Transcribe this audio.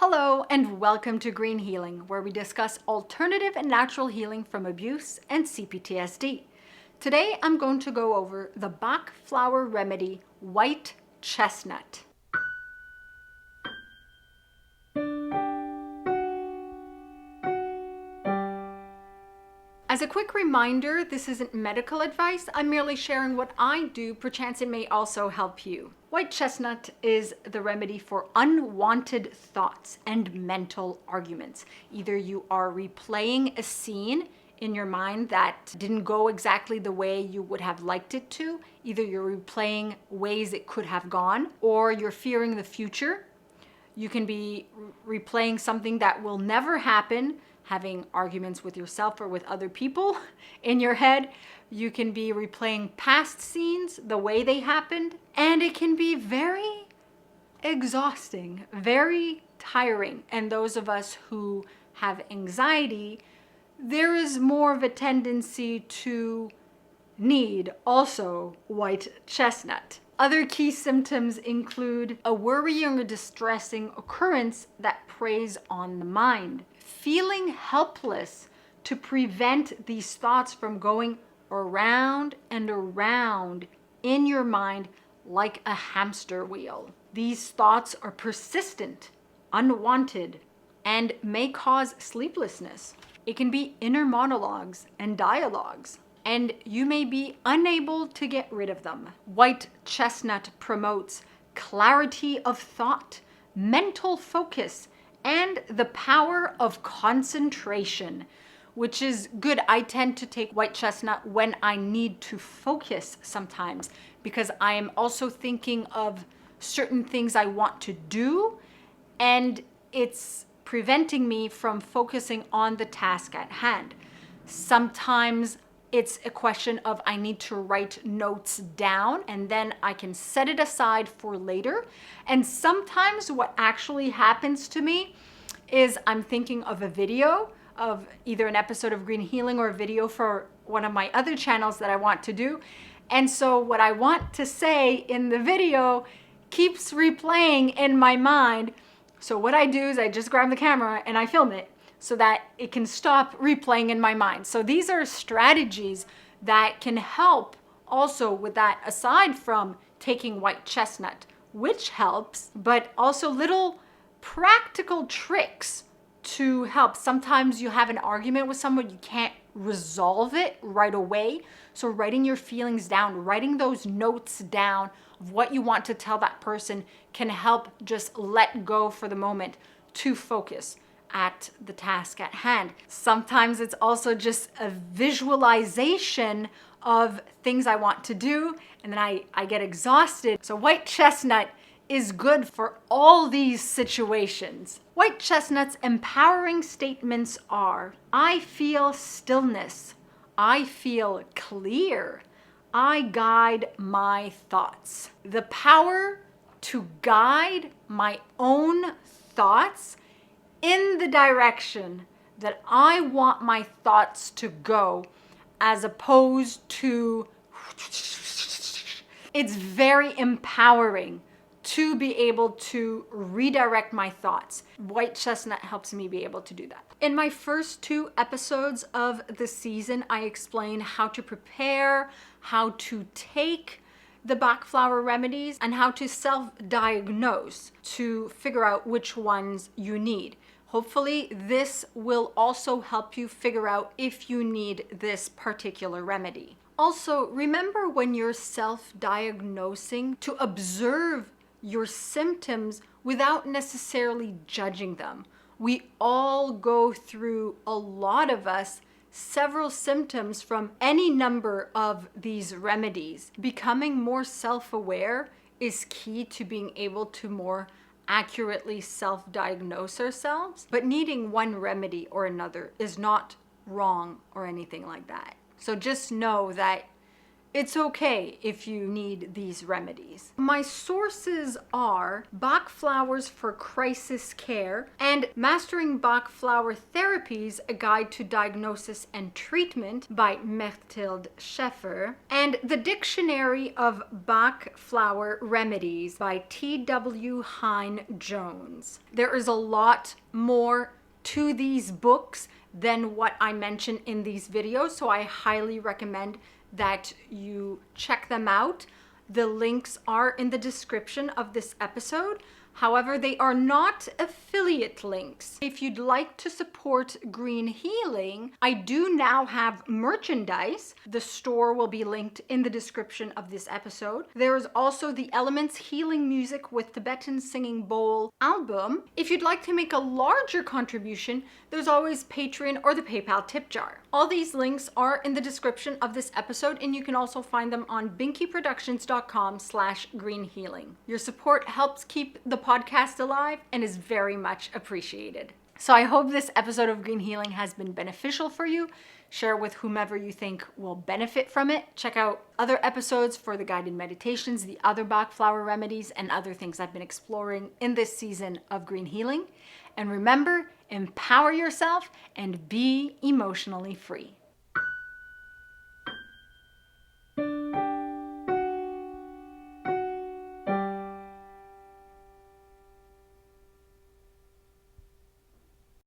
Hello and welcome to Green Healing, where we discuss alternative and natural healing from abuse and CPTSD. Today I'm going to go over the Bach Flower Remedy White Chestnut. As a quick reminder, this isn't medical advice. I'm merely sharing what I do, perchance it may also help you. White chestnut is the remedy for unwanted thoughts and mental arguments. Either you are replaying a scene in your mind that didn't go exactly the way you would have liked it to. Either you're replaying ways it could have gone, or you're fearing the future. You can be replaying something that will never happen, having arguments with yourself or with other people in your head. You can be replaying past scenes the way they happened, and it can be very exhausting, very tiring. And those of us who have anxiety, there is more of a tendency to need also white chestnut. Other key symptoms include a worrying or distressing occurrence that preys on the mind, feeling helpless to prevent these thoughts from going around and around in your mind like a hamster wheel. These thoughts are persistent, unwanted, and may cause sleeplessness. It can be inner monologues and dialogues, and you may be unable to get rid of them. White chestnut promotes clarity of thought, mental focus, and the power of concentration, which is good. I tend to take white chestnut when I need to focus sometimes, because I am also thinking of certain things I want to do, and it's preventing me from focusing on the task at hand. Sometimes it's a question of I need to write notes down and then I can set it aside for later. And sometimes what actually happens to me is I'm thinking of a video of either an episode of Green Healing or a video for one of my other channels that I want to do. And so what I want to say in the video keeps replaying in my mind. So what I do is I just grab the camera and I film it so that it can stop replaying in my mind. So these are strategies that can help also with that, aside from taking white chestnut, which helps, but also little practical tricks to help. Sometimes you have an argument with someone, you can't resolve it right away. So writing your feelings down, writing those notes down of what you want to tell that person can help just let go for the moment to focus at the task at hand. Sometimes it's also just a visualization of things I want to do, and then I get exhausted. So white chestnut is good for all these situations. White chestnut's empowering statements are: I feel stillness, I feel clear, I guide my thoughts. The power to guide my own thoughts in the direction that I want my thoughts to go, as opposed to, it's very empowering to be able to redirect my thoughts. White chestnut helps me be able to do that. In my first 2 episodes of the season, I explain how to prepare, how to take the Bach Flower Remedies, and how to self-diagnose to figure out which ones you need. Hopefully this will also help you figure out if you need this particular remedy. Also, remember when you're self-diagnosing to observe your symptoms without necessarily judging them. We all go through, a lot of us, several symptoms from any number of these remedies. Becoming more self-aware is key to being able to more accurately self-diagnose ourselves, but needing one remedy or another is not wrong or anything like that. So just know that It's okay if you need these remedies. My sources are Bach Flowers for Crisis Care and Mastering Bach Flower Therapies, A Guide to Diagnosis and Treatment by Untitled Chapter, and The Dictionary of Bach Flower Remedies by T.W. Hine Jones. There is a lot more to these books than what I mentioned in these videos, so I highly recommend that you check them out. The links are in the description of this episode. However, they are not affiliate links. If you'd like to support Green Healing, I do now have merchandise. The store will be linked in the description of this episode. There is also the Elements Healing Music with Tibetan Singing Bowl album. If you'd like to make a larger contribution, there's always Patreon or the PayPal tip jar. All these links are in the description of this episode, and you can also find them on binkyproductions.com/greenhealing. Your support helps keep the podcast alive and is very much appreciated. So I hope this episode of Green Healing has been beneficial for you. Share with whomever you think will benefit from it. Check out other episodes for the guided meditations, the other Bach Flower Remedies, and other things I've been exploring in this season of Green Healing. And remember, empower yourself and be emotionally free.